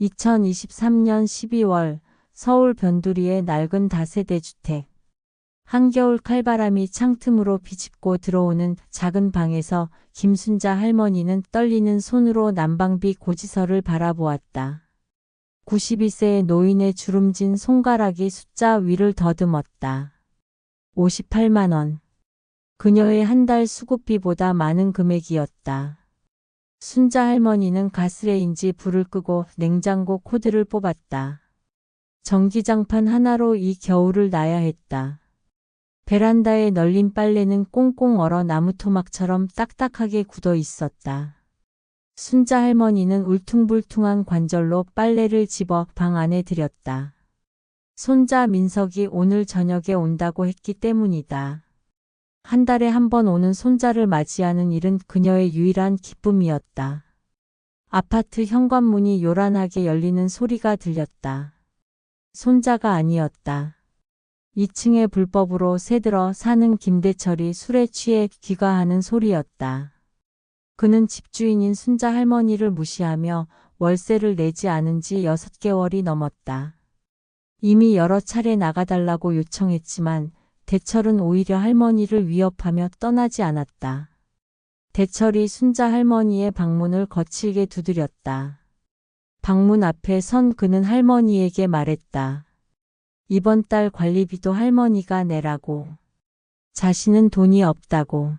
2023년 12월 서울 변두리의 낡은 다세대 주택. 한겨울 칼바람이 창틈으로 비집고 들어오는 작은 방에서 김순자 할머니는 떨리는 손으로 난방비 고지서를 바라보았다. 92세의 노인의 주름진 손가락이 숫자 위를 더듬었다. 58만 원. 그녀의 한 달 수급비보다 많은 금액이었다. 순자 할머니는 가스레인지 불을 끄고 냉장고 코드를 뽑았다. 전기장판 하나로 이 겨울을 나야 했다. 베란다에 널린 빨래는 꽁꽁 얼어 나무토막처럼 딱딱하게 굳어 있었다. 순자 할머니는 울퉁불퉁한 관절로 빨래를 집어 방 안에 들였다. 손자 민석이 오늘 저녁에 온다고 했기 때문이다. 한 달에 한 번 오는 손자를 맞이하는 일은 그녀의 유일한 기쁨이었다. 아파트 현관문이 요란하게 열리는 소리가 들렸다. 손자가 아니었다. 2층에 불법으로 새들어 사는 김대철이 술에 취해 귀가하는 소리였다. 그는 집주인인 순자 할머니를 무시하며 월세를 내지 않은 지 6개월이 넘었다. 이미 여러 차례 나가달라고 요청했지만 대철은 오히려 할머니를 위협하며 떠나지 않았다. 대철이 순자 할머니의 방문을 거칠게 두드렸다. 방문 앞에 선 그는 할머니에게 말했다. 이번 달 관리비도 할머니가 내라고. 자신은 돈이 없다고.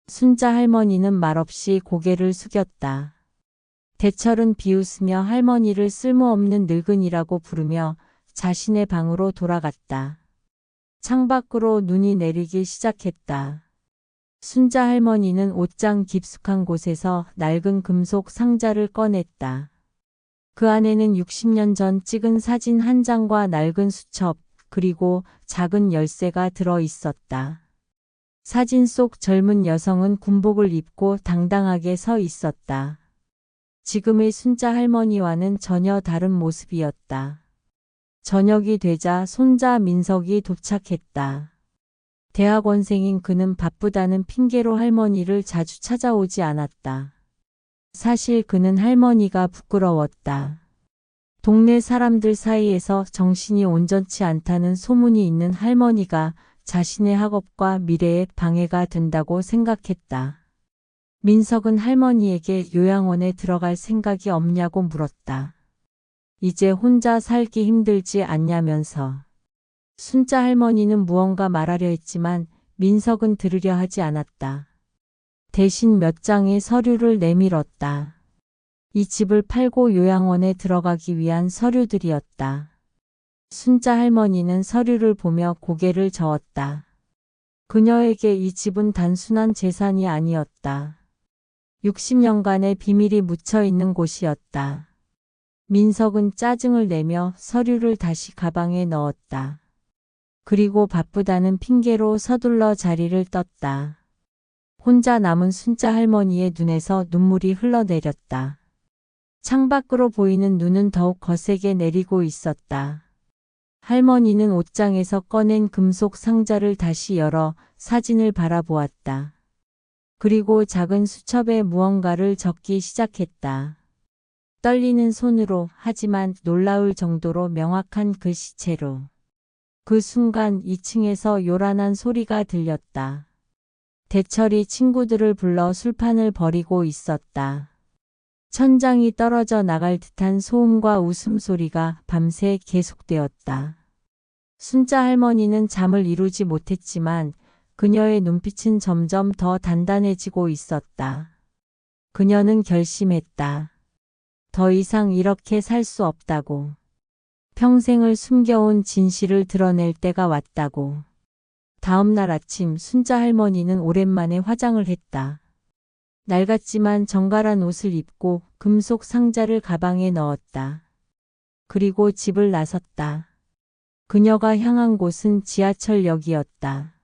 순자 할머니는 말없이 고개를 숙였다. 대철은 비웃으며 할머니를 쓸모없는 늙은이라고 부르며 자신의 방으로 돌아갔다. 창밖으로 눈이 내리기 시작했다. 순자 할머니는 옷장 깊숙한 곳에서 낡은 금속 상자를 꺼냈다. 그 안에는 60년 전 찍은 사진 한 장과 낡은 수첩, 그리고 작은 열쇠가 들어 있었다. 사진 속 젊은 여성은 군복을 입고 당당하게 서 있었다. 지금의 순자 할머니와는 전혀 다른 모습이었다. 저녁이 되자 손자 민석이 도착했다. 대학원생인 그는 바쁘다는 핑계로 할머니를 자주 찾아오지 않았다. 사실 그는 할머니가 부끄러웠다. 동네 사람들 사이에서 정신이 온전치 않다는 소문이 있는 할머니가 자신의 학업과 미래에 방해가 된다고 생각했다. 민석은 할머니에게 요양원에 들어갈 생각이 없냐고 물었다. 이제 혼자 살기 힘들지 않냐면서. 순자 할머니는 무언가 말하려 했지만 민석은 들으려 하지 않았다. 대신 몇 장의 서류를 내밀었다. 이 집을 팔고 요양원에 들어가기 위한 서류들이었다. 순자 할머니는 서류를 보며 고개를 저었다. 그녀에게 이 집은 단순한 재산이 아니었다. 60년간의 비밀이 묻혀 있는 곳이었다. 민석은 짜증을 내며 서류를 다시 가방에 넣었다. 그리고 바쁘다는 핑계로 서둘러 자리를 떴다. 혼자 남은 순자 할머니의 눈에서 눈물이 흘러내렸다. 창밖으로 보이는 눈은 더욱 거세게 내리고 있었다. 할머니는 옷장에서 꺼낸 금속 상자를 다시 열어 사진을 바라보았다. 그리고 작은 수첩에 무언가를 적기 시작했다. 떨리는 손으로, 하지만 놀라울 정도로 명확한 글씨체로. 그 순간 2층에서 요란한 소리가 들렸다. 대철이 친구들을 불러 술판을 벌이고 있었다. 천장이 떨어져 나갈 듯한 소음과 웃음소리가 밤새 계속되었다. 순자 할머니는 잠을 이루지 못했지만 그녀의 눈빛은 점점 더 단단해지고 있었다. 그녀는 결심했다. 더 이상 이렇게 살 수 없다고. 평생을 숨겨온 진실을 드러낼 때가 왔다고. 다음 날 아침 순자 할머니는 오랜만에 화장을 했다. 낡았지만 정갈한 옷을 입고 금속 상자를 가방에 넣었다. 그리고 집을 나섰다. 그녀가 향한 곳은 지하철역이었다.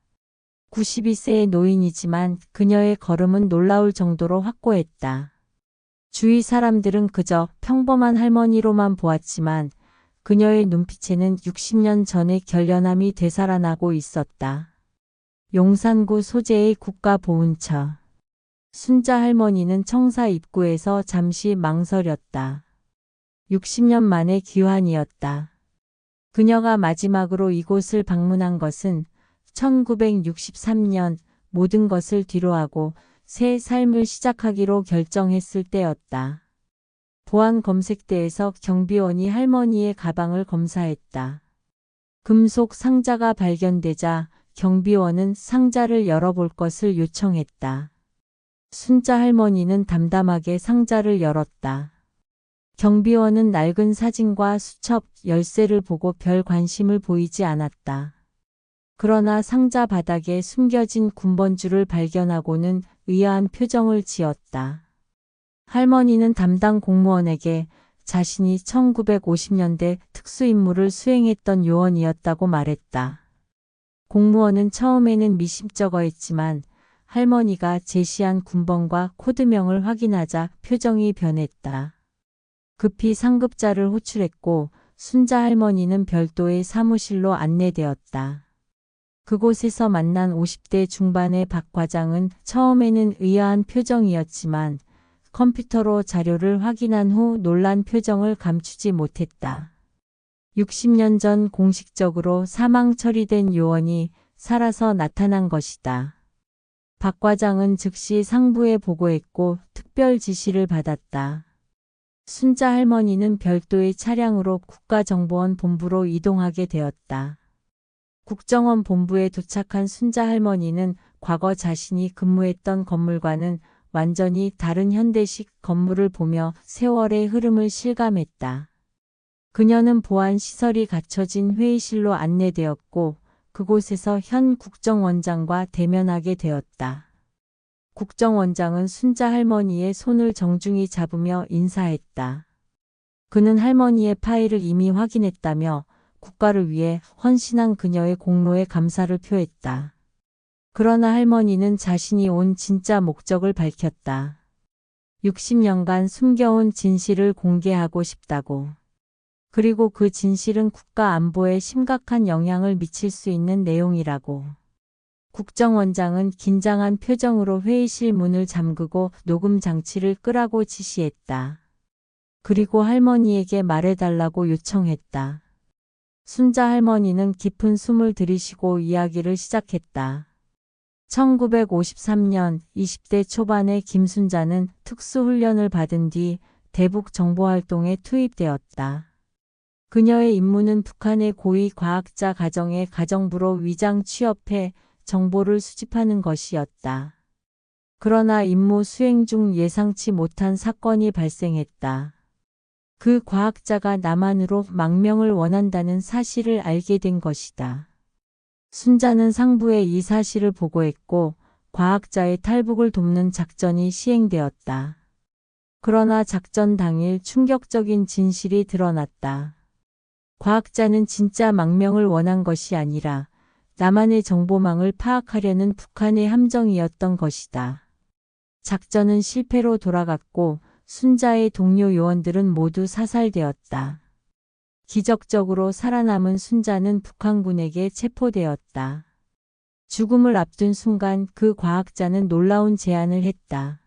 92세의 노인이지만 그녀의 걸음은 놀라울 정도로 확고했다. 주위 사람들은 그저 평범한 할머니로만 보았지만 그녀의 눈빛에는 60년 전의 결연함이 되살아나고 있었다. 용산구 소재의 국가보훈처. 순자 할머니는 청사 입구에서 잠시 망설였다. 60년 만의 귀환이었다. 그녀가 마지막으로 이곳을 방문한 것은 1963년 모든 것을 뒤로하고 새 삶을 시작하기로 결정했을 때였다. 보안 검색대에서 경비원이 할머니의 가방을 검사했다. 금속 상자가 발견되자 경비원은 상자를 열어볼 것을 요청했다. 순자 할머니는 담담하게 상자를 열었다. 경비원은 낡은 사진과 수첩, 열쇠를 보고 별 관심을 보이지 않았다. 그러나 상자 바닥에 숨겨진 군번줄을 발견하고는 의아한 표정을 지었다. 할머니는 담당 공무원에게 자신이 1950년대 특수임무를 수행했던 요원이었다고 말했다. 공무원은 처음에는 미심쩍어했지만 할머니가 제시한 군번과 코드명을 확인하자 표정이 변했다. 급히 상급자를 호출했고 순자 할머니는 별도의 사무실로 안내되었다. 그곳에서 만난 50대 중반의 박 과장은 처음에는 의아한 표정이었지만 컴퓨터로 자료를 확인한 후 놀란 표정을 감추지 못했다. 60년 전 공식적으로 사망 처리된 요원이 살아서 나타난 것이다. 박 과장은 즉시 상부에 보고했고 특별 지시를 받았다. 순자 할머니는 별도의 차량으로 국가정보원 본부로 이동하게 되었다. 국정원 본부에 도착한 순자 할머니는 과거 자신이 근무했던 건물과는 완전히 다른 현대식 건물을 보며 세월의 흐름을 실감했다. 그녀는 보안 시설이 갖춰진 회의실로 안내되었고 그곳에서 현 국정원장과 대면하게 되었다. 국정원장은 순자 할머니의 손을 정중히 잡으며 인사했다. 그는 할머니의 파일을 이미 확인했다며 국가를 위해 헌신한 그녀의 공로에 감사를 표했다. 그러나 할머니는 자신이 온 진짜 목적을 밝혔다. 60년간 숨겨온 진실을 공개하고 싶다고. 그리고 그 진실은 국가 안보에 심각한 영향을 미칠 수 있는 내용이라고. 국정원장은 긴장한 표정으로 회의실 문을 잠그고 녹음 장치를 끄라고 지시했다. 그리고 할머니에게 말해달라고 요청했다. 순자 할머니는 깊은 숨을 들이쉬고 이야기를 시작했다. 1953년 20대 초반의 김순자는 특수훈련을 받은 뒤 대북 정보활동에 투입되었다. 그녀의 임무는 북한의 고위 과학자 가정의 가정부로 위장 취업해 정보를 수집하는 것이었다. 그러나 임무 수행 중 예상치 못한 사건이 발생했다. 그 과학자가 남한으로 망명을 원한다는 사실을 알게 된 것이다. 순자는 상부에 이 사실을 보고했고 과학자의 탈북을 돕는 작전이 시행되었다. 그러나 작전 당일 충격적인 진실이 드러났다. 과학자는 진짜 망명을 원한 것이 아니라 남한의 정보망을 파악하려는 북한의 함정이었던 것이다. 작전은 실패로 돌아갔고 순자의 동료 요원들은 모두 사살되었다. 기적적으로 살아남은 순자는 북한군에게 체포되었다. 죽음을 앞둔 순간 그 과학자는 놀라운 제안을 했다.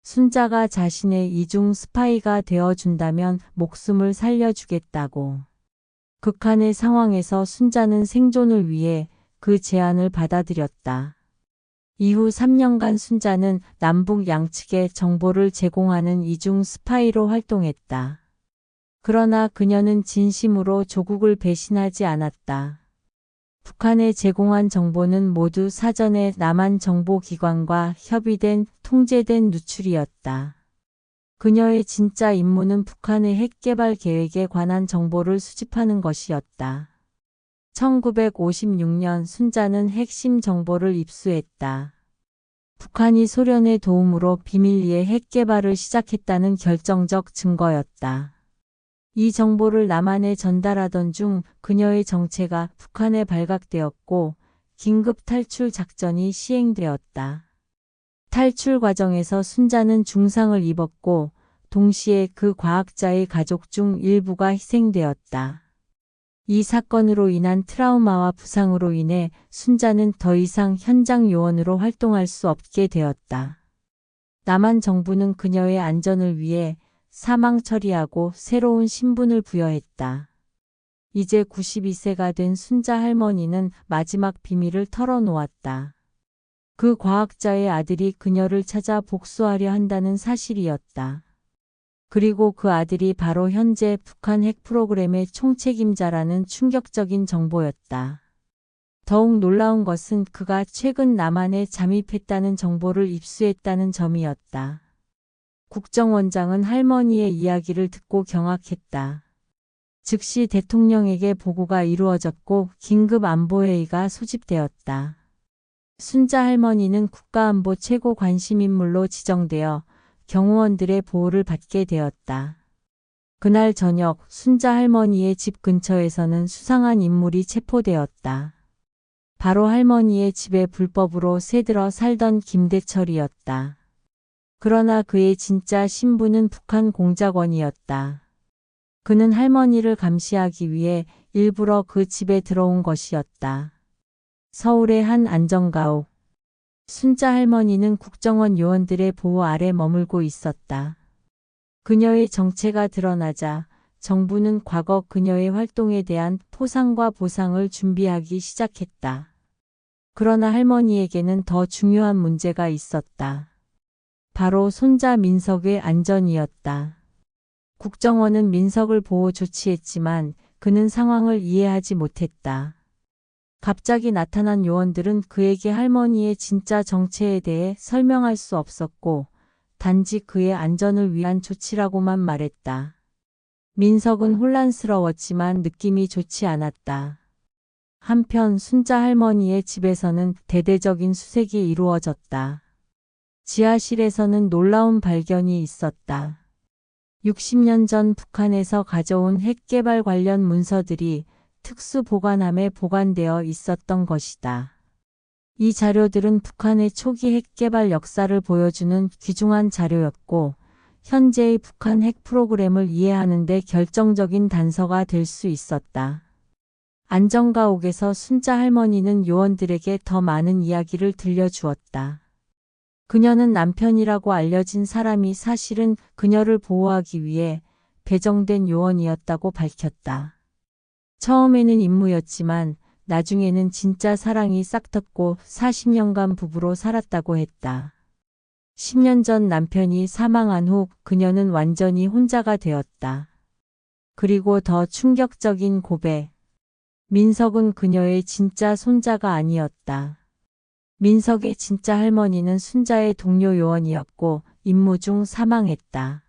순자가 자신의 이중 스파이가 되어준다면 목숨을 살려주겠다고. 극한의 상황에서 순자는 생존을 위해 그 제안을 받아들였다. 이후 3년간 순자는 남북 양측에 정보를 제공하는 이중 스파이로 활동했다. 그러나 그녀는 진심으로 조국을 배신하지 않았다. 북한에 제공한 정보는 모두 사전에 남한 정보기관과 협의된 통제된 누출이었다. 그녀의 진짜 임무는 북한의 핵개발 계획에 관한 정보를 수집하는 것이었다. 1956년 순자는 핵심 정보를 입수했다. 북한이 소련의 도움으로 비밀리에 핵개발을 시작했다는 결정적 증거였다. 이 정보를 남한에 전달하던 중 그녀의 정체가 북한에 발각되었고 긴급 탈출 작전이 시행되었다. 탈출 과정에서 순자는 중상을 입었고 동시에 그 과학자의 가족 중 일부가 희생되었다. 이 사건으로 인한 트라우마와 부상으로 인해 순자는 더 이상 현장 요원으로 활동할 수 없게 되었다. 남한 정부는 그녀의 안전을 위해 사망 처리하고 새로운 신분을 부여했다. 이제 92세가 된 순자 할머니는 마지막 비밀을 털어놓았다. 그 과학자의 아들이 그녀를 찾아 복수하려 한다는 사실이었다. 그리고 그 아들이 바로 현재 북한 핵 프로그램의 총책임자라는 충격적인 정보였다. 더욱 놀라운 것은 그가 최근 남한에 잠입했다는 정보를 입수했다는 점이었다. 국정원장은 할머니의 이야기를 듣고 경악했다. 즉시 대통령에게 보고가 이루어졌고 긴급 안보회의가 소집되었다. 순자 할머니는 국가안보 최고 관심인물로 지정되어 경호원들의 보호를 받게 되었다. 그날 저녁 순자 할머니의 집 근처에서는 수상한 인물이 체포되었다. 바로 할머니의 집에 불법으로 새들어 살던 김대철이었다. 그러나 그의 진짜 신분은 북한 공작원이었다. 그는 할머니를 감시하기 위해 일부러 그 집에 들어온 것이었다. 서울의 한 안전가옥. 순자 할머니는 국정원 요원들의 보호 아래 머물고 있었다. 그녀의 정체가 드러나자 정부는 과거 그녀의 활동에 대한 포상과 보상을 준비하기 시작했다. 그러나 할머니에게는 더 중요한 문제가 있었다. 바로 손자 민석의 안전이었다. 국정원은 민석을 보호 조치했지만 그는 상황을 이해하지 못했다. 갑자기 나타난 요원들은 그에게 할머니의 진짜 정체에 대해 설명할 수 없었고 단지 그의 안전을 위한 조치라고만 말했다. 민석은 혼란스러웠지만 느낌이 좋지 않았다. 한편 순자 할머니의 집에서는 대대적인 수색이 이루어졌다. 지하실에서는 놀라운 발견이 있었다. 60년 전 북한에서 가져온 핵 개발 관련 문서들이 특수 보관함에 보관되어 있었던 것이다. 이 자료들은 북한의 초기 핵 개발 역사를 보여주는 귀중한 자료였고, 현재의 북한 핵 프로그램을 이해하는 데 결정적인 단서가 될 수 있었다. 안전가옥에서 순자 할머니는 요원들에게 더 많은 이야기를 들려주었다. 그녀는 남편이라고 알려진 사람이 사실은 그녀를 보호하기 위해 배정된 요원이었다고 밝혔다. 처음에는 임무였지만 나중에는 진짜 사랑이 싹텄고 40년간 부부로 살았다고 했다. 10년 전 남편이 사망한 후 그녀는 완전히 혼자가 되었다. 그리고 더 충격적인 고백. 민석은 그녀의 진짜 손자가 아니었다. 민석의 진짜 할머니는 순자의 동료 요원이었고 임무 중 사망했다.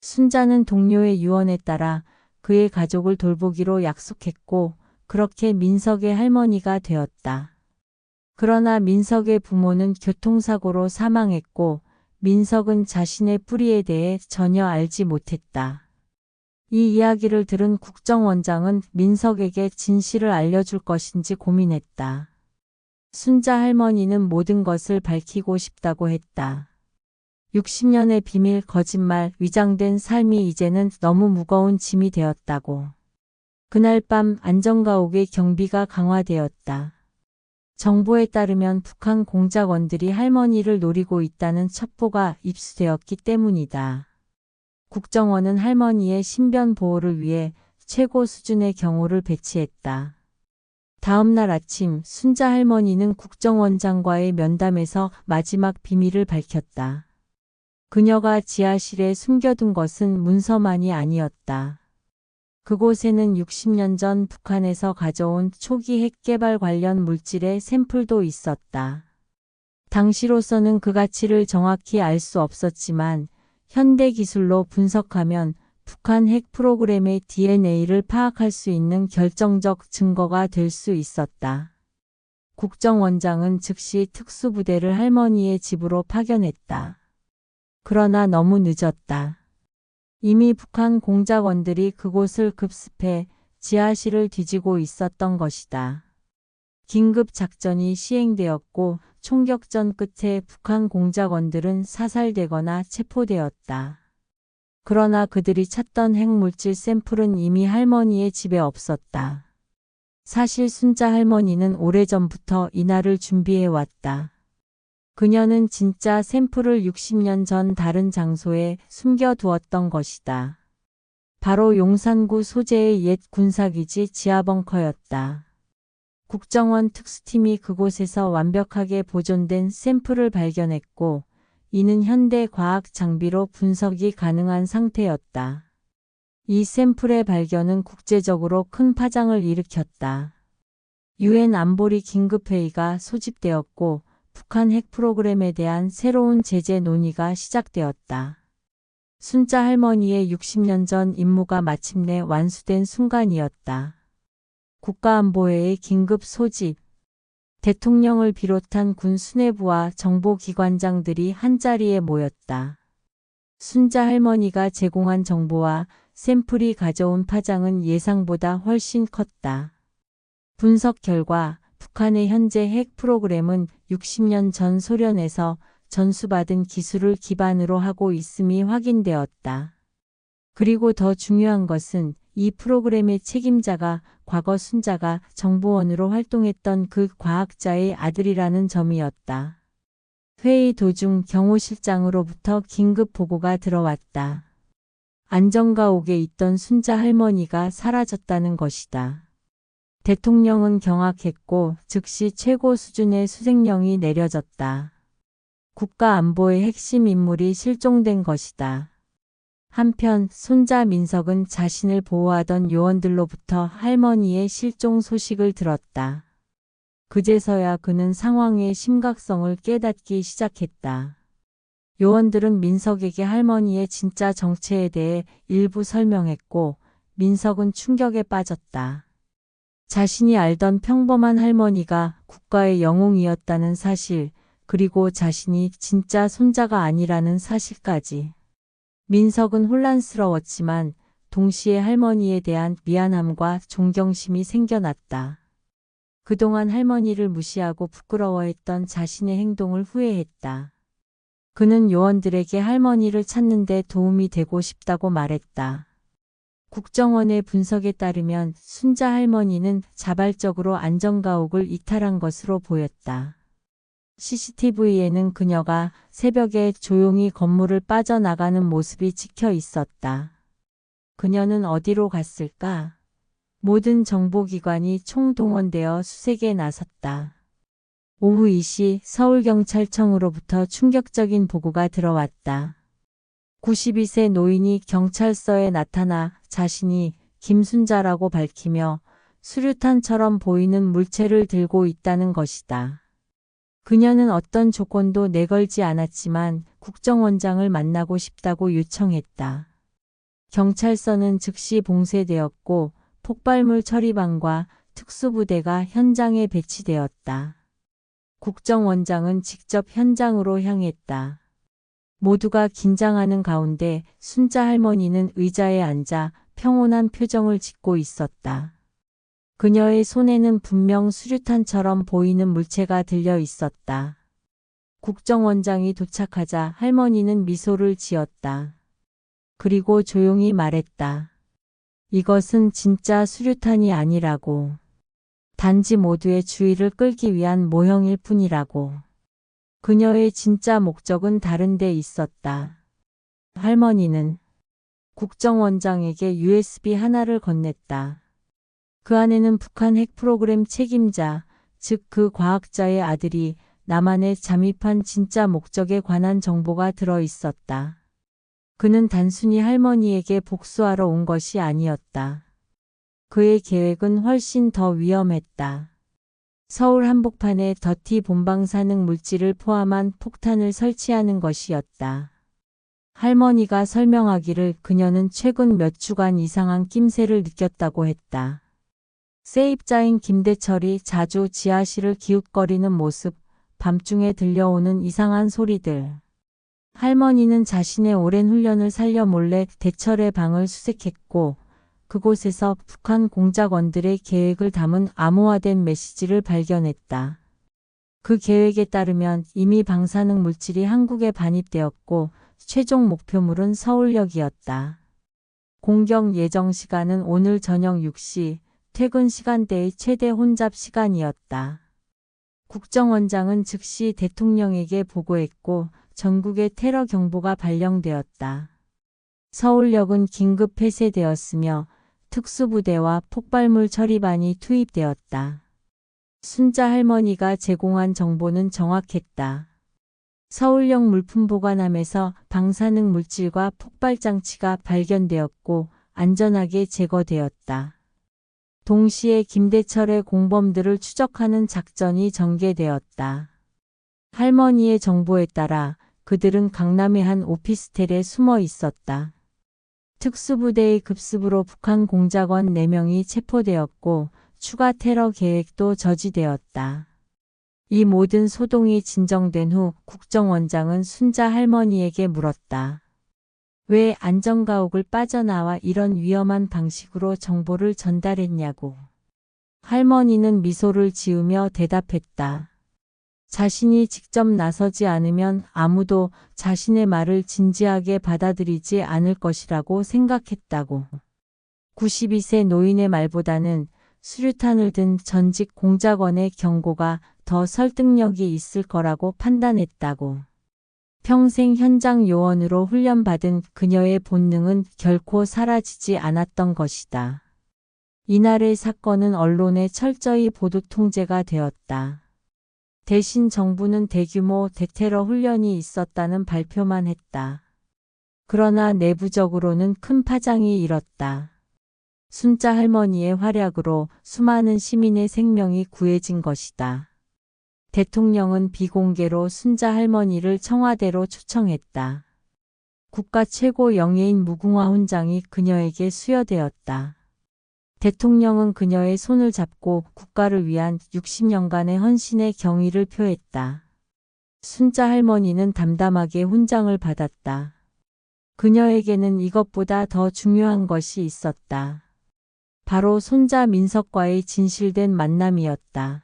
순자는 동료의 유언에 따라 그의 가족을 돌보기로 약속했고 그렇게 민석의 할머니가 되었다. 그러나 민석의 부모는 교통사고로 사망했고 민석은 자신의 뿌리에 대해 전혀 알지 못했다. 이 이야기를 들은 국정원장은 민석에게 진실을 알려줄 것인지 고민했다. 순자 할머니는 모든 것을 밝히고 싶다고 했다. 60년의 비밀, 거짓말, 위장된 삶이 이제는 너무 무거운 짐이 되었다고. 그날 밤 안전가옥의 경비가 강화되었다. 정보에 따르면 북한 공작원들이 할머니를 노리고 있다는 첩보가 입수되었기 때문이다. 국정원은 할머니의 신변 보호를 위해 최고 수준의 경호를 배치했다. 다음 날 아침 순자 할머니는 국정원장과의 면담에서 마지막 비밀을 밝혔다. 그녀가 지하실에 숨겨둔 것은 문서만이 아니었다. 그곳에는 60년 전 북한에서 가져온 초기 핵 개발 관련 물질의 샘플도 있었다. 당시로서는 그 가치를 정확히 알 수 없었지만 현대 기술로 분석하면 북한 핵 프로그램의 DNA를 파악할 수 있는 결정적 증거가 될 수 있었다. 국정원장은 즉시 특수부대를 할머니의 집으로 파견했다. 그러나 너무 늦었다. 이미 북한 공작원들이 그곳을 급습해 지하실을 뒤지고 있었던 것이다. 긴급 작전이 시행되었고 총격전 끝에 북한 공작원들은 사살되거나 체포되었다. 그러나 그들이 찾던 핵물질 샘플은 이미 할머니의 집에 없었다. 사실 순자 할머니는 오래전부터 이날을 준비해왔다. 그녀는 진짜 샘플을 60년 전 다른 장소에 숨겨두었던 것이다. 바로 용산구 소재의 옛 군사기지 지하벙커였다. 국정원 특수팀이 그곳에서 완벽하게 보존된 샘플을 발견했고, 이는 현대 과학 장비로 분석이 가능한 상태였다. 이 샘플의 발견은 국제적으로 큰 파장을 일으켰다. 유엔 안보리 긴급회의가 소집되었고, 북한 핵 프로그램에 대한 새로운 제재 논의가 시작되었다. 순자 할머니의 60년 전 임무가 마침내 완수된 순간이었다. 국가안보회의 긴급 소집. 대통령을 비롯한 군 수뇌부와 정보기관장들이 한자리에 모였다. 순자 할머니가 제공한 정보와 샘플이 가져온 파장은 예상보다 훨씬 컸다. 분석 결과 북한의 현재 핵 프로그램은 60년 전 소련에서 전수받은 기술을 기반으로 하고 있음이 확인되었다. 그리고 더 중요한 것은 이 프로그램의 책임자가 과거 순자가 정보원으로 활동했던 그 과학자의 아들이라는 점이었다. 회의 도중 경호실장으로부터 긴급 보고가 들어왔다. 안전가옥에 있던 순자 할머니가 사라졌다는 것이다. 대통령은 경악했고 즉시 최고 수준의 수색령이 내려졌다. 국가안보의 핵심 인물이 실종된 것이다. 한편 손자 민석은 자신을 보호하던 요원들로부터 할머니의 실종 소식을 들었다. 그제서야 그는 상황의 심각성을 깨닫기 시작했다. 요원들은 민석에게 할머니의 진짜 정체에 대해 일부 설명했고, 민석은 충격에 빠졌다. 자신이 알던 평범한 할머니가 국가의 영웅이었다는 사실, 그리고 자신이 진짜 손자가 아니라는 사실까지. 민석은 혼란스러웠지만 동시에 할머니에 대한 미안함과 존경심이 생겨났다. 그동안 할머니를 무시하고 부끄러워했던 자신의 행동을 후회했다. 그는 요원들에게 할머니를 찾는 데 도움이 되고 싶다고 말했다. 국정원의 분석에 따르면 순자 할머니는 자발적으로 안전가옥을 이탈한 것으로 보였다. CCTV에는 그녀가 새벽에 조용히 건물을 빠져나가는 모습이 찍혀 있었다. 그녀는 어디로 갔을까? 모든 정보기관이 총동원되어 수색에 나섰다. 오후 2시 서울경찰청으로부터 충격적인 보고가 들어왔다. 92세 노인이 경찰서에 나타나 자신이 김순자라고 밝히며 수류탄처럼 보이는 물체를 들고 있다는 것이다. 그녀는 어떤 조건도 내걸지 않았지만 국정원장을 만나고 싶다고 요청했다. 경찰서는 즉시 봉쇄되었고 폭발물 처리반과 특수부대가 현장에 배치되었다. 국정원장은 직접 현장으로 향했다. 모두가 긴장하는 가운데 순자 할머니는 의자에 앉아 평온한 표정을 짓고 있었다. 그녀의 손에는 분명 수류탄처럼 보이는 물체가 들려 있었다. 국정원장이 도착하자 할머니는 미소를 지었다. 그리고 조용히 말했다. 이것은 진짜 수류탄이 아니라고. 단지 모두의 주의를 끌기 위한 모형일 뿐이라고. 그녀의 진짜 목적은 다른 데 있었다. 할머니는 국정원장에게 USB 하나를 건넸다. 그 안에는 북한 핵 프로그램 책임자, 즉 그 과학자의 아들이 남한에 잠입한 진짜 목적에 관한 정보가 들어 있었다. 그는 단순히 할머니에게 복수하러 온 것이 아니었다. 그의 계획은 훨씬 더 위험했다. 서울 한복판에 더티 본방사능 물질을 포함한 폭탄을 설치하는 것이었다. 할머니가 설명하기를 그녀는 최근 몇 주간 이상한 낌새를 느꼈다고 했다. 세입자인 김대철이 자주 지하실을 기웃거리는 모습, 밤중에 들려오는 이상한 소리들. 할머니는 자신의 오랜 훈련을 살려 몰래 대철의 방을 수색했고 그곳에서 북한 공작원들의 계획을 담은 암호화된 메시지를 발견했다. 그 계획에 따르면 이미 방사능 물질이 한국에 반입되었고 최종 목표물은 서울역이었다. 공격 예정 시간은 오늘 저녁 6시, 퇴근 시간대의 최대 혼잡 시간이었다. 국정원장은 즉시 대통령에게 보고했고 전국에 테러 경보가 발령되었다. 서울역은 긴급 폐쇄되었으며 특수부대와 폭발물 처리반이 투입되었다. 순자 할머니가 제공한 정보는 정확했다. 서울역 물품보관함에서 방사능 물질과 폭발장치가 발견되었고 안전하게 제거되었다. 동시에 김대철의 공범들을 추적하는 작전이 전개되었다. 할머니의 정보에 따라 그들은 강남의 한 오피스텔에 숨어 있었다. 특수부대의 급습으로 북한 공작원 4명이 체포되었고 추가 테러 계획도 저지되었다. 이 모든 소동이 진정된 후 국정원장은 순자 할머니에게 물었다. 왜 안전가옥을 빠져나와 이런 위험한 방식으로 정보를 전달했냐고. 할머니는 미소를 지으며 대답했다. 자신이 직접 나서지 않으면 아무도 자신의 말을 진지하게 받아들이지 않을 것이라고 생각했다고. 92세 노인의 말보다는 수류탄을 든 전직 공작원의 경고가 더 설득력이 있을 거라고 판단했다고. 평생 현장 요원으로 훈련받은 그녀의 본능은 결코 사라지지 않았던 것이다. 이날의 사건은 언론에 철저히 보도 통제가 되었다. 대신 정부는 대규모 대테러 훈련이 있었다는 발표만 했다. 그러나 내부적으로는 큰 파장이 일었다. 순자 할머니의 활약으로 수많은 시민의 생명이 구해진 것이다. 대통령은 비공개로 순자 할머니를 청와대로 초청했다. 국가 최고 영예인 무궁화 훈장이 그녀에게 수여되었다. 대통령은 그녀의 손을 잡고 국가를 위한 60년간의 헌신의 경의를 표했다. 순자 할머니는 담담하게 훈장을 받았다. 그녀에게는 이것보다 더 중요한 것이 있었다. 바로 손자 민석과의 진실된 만남이었다.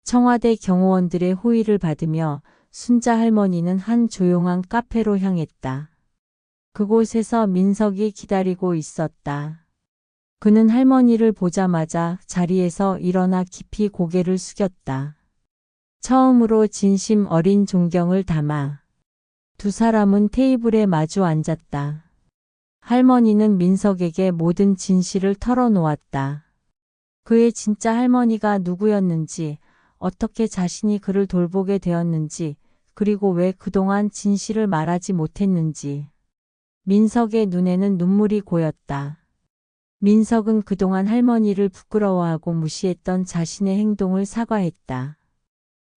청와대 경호원들의 호의를 받으며 순자 할머니는 한 조용한 카페로 향했다. 그곳에서 민석이 기다리고 있었다. 그는 할머니를 보자마자 자리에서 일어나 깊이 고개를 숙였다. 처음으로 진심 어린 존경을 담아 두 사람은 테이블에 마주 앉았다. 할머니는 민석에게 모든 진실을 털어놓았다. 그의 진짜 할머니가 누구였는지, 어떻게 자신이 그를 돌보게 되었는지, 그리고 왜 그동안 진실을 말하지 못했는지. 민석의 눈에는 눈물이 고였다. 민석은 그동안 할머니를 부끄러워하고 무시했던 자신의 행동을 사과했다.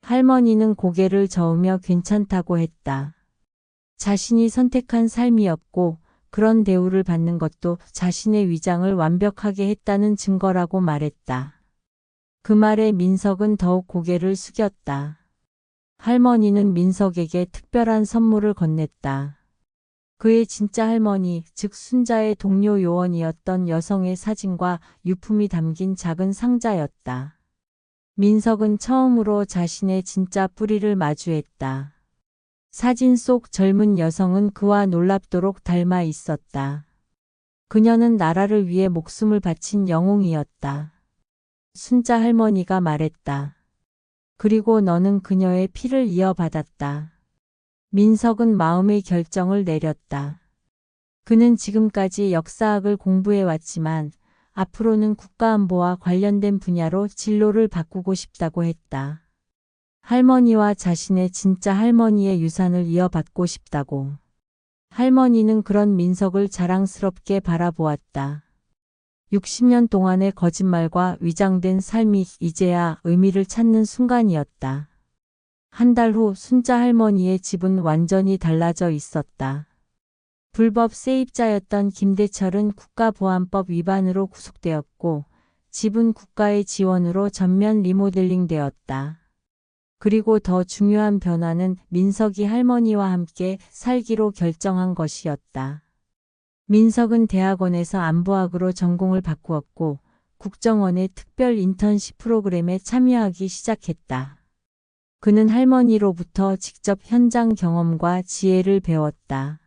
할머니는 고개를 저으며 괜찮다고 했다. 자신이 선택한 삶이었고 그런 대우를 받는 것도 자신의 위장을 완벽하게 했다는 증거라고 말했다. 그 말에 민석은 더욱 고개를 숙였다. 할머니는 민석에게 특별한 선물을 건넸다. 그의 진짜 할머니, 즉 순자의 동료 요원이었던 여성의 사진과 유품이 담긴 작은 상자였다. 민석은 처음으로 자신의 진짜 뿌리를 마주했다. 사진 속 젊은 여성은 그와 놀랍도록 닮아 있었다. 그녀는 나라를 위해 목숨을 바친 영웅이었다. 순자 할머니가 말했다. 그리고 너는 그녀의 피를 이어받았다. 민석은 마음의 결정을 내렸다. 그는 지금까지 역사학을 공부해 왔지만 앞으로는 국가안보와 관련된 분야로 진로를 바꾸고 싶다고 했다. 할머니와 자신의 진짜 할머니의 유산을 이어받고 싶다고. 할머니는 그런 민석을 자랑스럽게 바라보았다. 60년 동안의 거짓말과 위장된 삶이 이제야 의미를 찾는 순간이었다. 한 달 후 순자 할머니의 집은 완전히 달라져 있었다. 불법 세입자였던 김대철은 국가보안법 위반으로 구속되었고 집은 국가의 지원으로 전면 리모델링 되었다. 그리고 더 중요한 변화는 민석이 할머니와 함께 살기로 결정한 것이었다. 민석은 대학원에서 안보학으로 전공을 바꾸었고 국정원의 특별 인턴십 프로그램에 참여하기 시작했다. 그는 할머니로부터 직접 현장 경험과 지혜를 배웠다.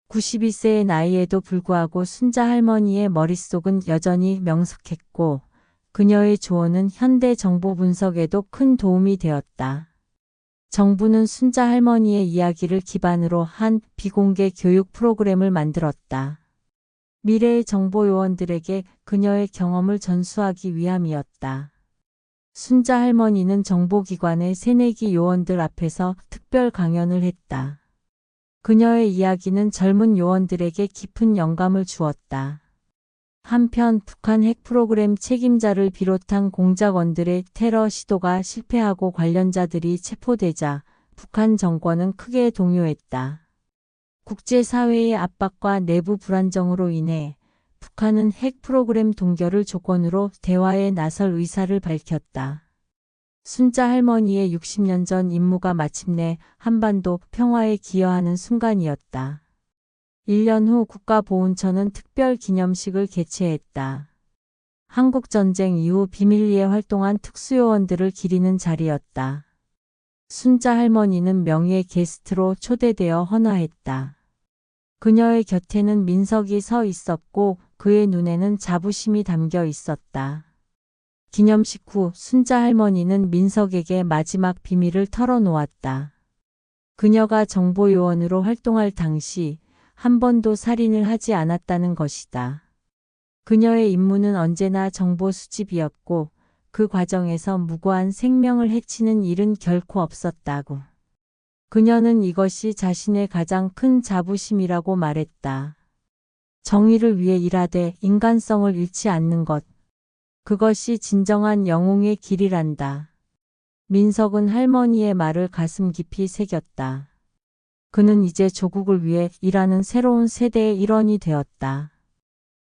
92세의 나이에도 불구하고 순자 할머니의 머릿속은 여전히 명석했고 그녀의 조언은 현대 정보 분석에도 큰 도움이 되었다. 정부는 순자 할머니의 이야기를 기반으로 한 비공개 교육 프로그램을 만들었다. 미래의 정보 요원들에게 그녀의 경험을 전수하기 위함이었다. 순자 할머니는 정보기관의 새내기 요원들 앞에서 특별 강연을 했다. 그녀의 이야기는 젊은 요원들에게 깊은 영감을 주었다. 한편 북한 핵 프로그램 책임자를 비롯한 공작원들의 테러 시도가 실패하고 관련자들이 체포되자 북한 정권은 크게 동요했다. 국제사회의 압박과 내부 불안정으로 인해 북한은 핵 프로그램 동결을 조건으로 대화에 나설 의사를 밝혔다. 순자 할머니의 60년 전 임무가 마침내 한반도 평화에 기여하는 순간이었다. 1년 후 국가보훈처는 특별 기념식을 개최했다. 한국전쟁 이후 비밀리에 활동한 특수요원들을 기리는 자리였다. 순자 할머니는 명예 게스트로 초대되어 헌화했다. 그녀의 곁에는 민석이 서 있었고 그의 눈에는 자부심이 담겨 있었다. 기념식 후 순자 할머니는 민석에게 마지막 비밀을 털어놓았다. 그녀가 정보요원으로 활동할 당시 한 번도 살인을 하지 않았다는 것이다. 그녀의 임무는 언제나 정보 수집이었고 그 과정에서 무고한 생명을 해치는 일은 결코 없었다고. 그녀는 이것이 자신의 가장 큰 자부심이라고 말했다. 정의를 위해 일하되 인간성을 잃지 않는 것. 그것이 진정한 영웅의 길이란다. 민석은 할머니의 말을 가슴 깊이 새겼다. 그는 이제 조국을 위해 일하는 새로운 세대의 일원이 되었다.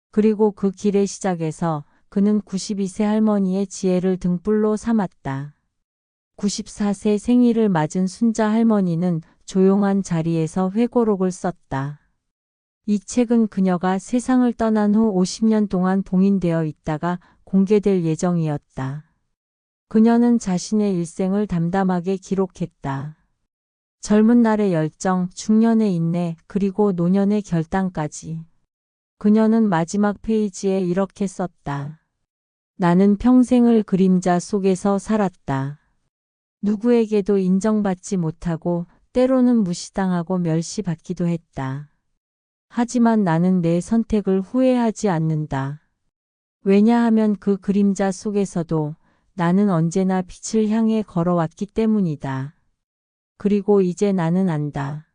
그리고 그 길의 시작에서 그는 92세 할머니의 지혜를 등불로 삼았다. 94세 생일을 맞은 순자 할머니는 조용한 자리에서 회고록을 썼다. 이 책은 그녀가 세상을 떠난 후 50년 동안 봉인되어 있다가 공개될 예정이었다. 그녀는 자신의 일생을 담담하게 기록했다. 젊은 날의 열정, 중년의 인내, 그리고 노년의 결단까지. 그녀는 마지막 페이지에 이렇게 썼다. 나는 평생을 그림자 속에서 살았다. 누구에게도 인정받지 못하고 때로는 무시당하고 멸시받기도 했다. 하지만 나는 내 선택을 후회하지 않는다. 왜냐하면 그 그림자 속에서도 나는 언제나 빛을 향해 걸어왔기 때문이다. 그리고 이제 나는 안다.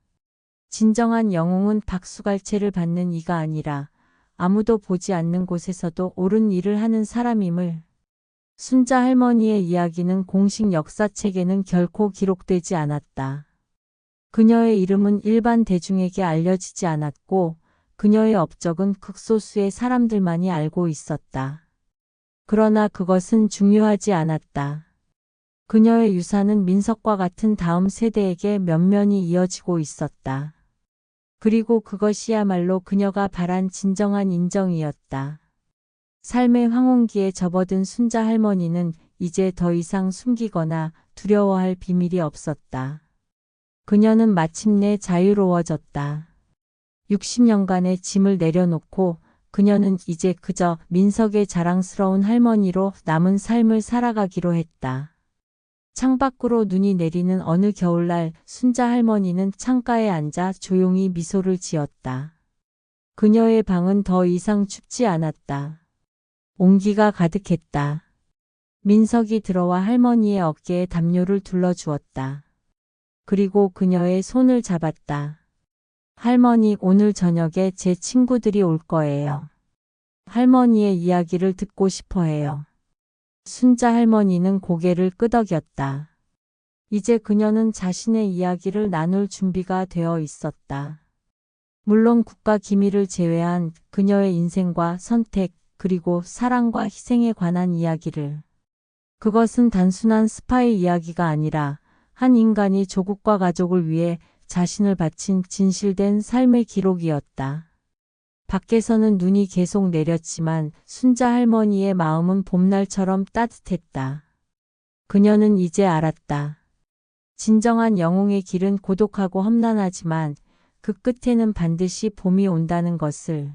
진정한 영웅은 박수갈채를 받는 이가 아니라 아무도 보지 않는 곳에서도 옳은 일을 하는 사람임을. 순자 할머니의 이야기는 공식 역사책에는 결코 기록되지 않았다. 그녀의 이름은 일반 대중에게 알려지지 않았고 그녀의 업적은 극소수의 사람들만이 알고 있었다. 그러나 그것은 중요하지 않았다. 그녀의 유산은 민석과 같은 다음 세대에게 면면이 이어지고 있었다. 그리고 그것이야말로 그녀가 바란 진정한 인정이었다. 삶의 황혼기에 접어든 순자 할머니는 이제 더 이상 숨기거나 두려워할 비밀이 없었다. 그녀는 마침내 자유로워졌다. 60년간의 짐을 내려놓고 그녀는 이제 그저 민석의 자랑스러운 할머니로 남은 삶을 살아가기로 했다. 창밖으로 눈이 내리는 어느 겨울날 순자 할머니는 창가에 앉아 조용히 미소를 지었다. 그녀의 방은 더 이상 춥지 않았다. 온기가 가득했다. 민석이 들어와 할머니의 어깨에 담요를 둘러주었다. 그리고 그녀의 손을 잡았다. 할머니, 오늘 저녁에 제 친구들이 올 거예요. 할머니의 이야기를 듣고 싶어 해요. 순자 할머니는 고개를 끄덕였다. 이제 그녀는 자신의 이야기를 나눌 준비가 되어 있었다. 물론 국가 기밀을 제외한 그녀의 인생과 선택, 그리고 사랑과 희생에 관한 이야기를. 그것은 단순한 스파이 이야기가 아니라 한 인간이 조국과 가족을 위해 자신을 바친 진실된 삶의 기록이었다. 밖에서는 눈이 계속 내렸지만 순자 할머니의 마음은 봄날처럼 따뜻했다. 그녀는 이제 알았다. 진정한 영웅의 길은 고독하고 험난하지만 그 끝에는 반드시 봄이 온다는 것을.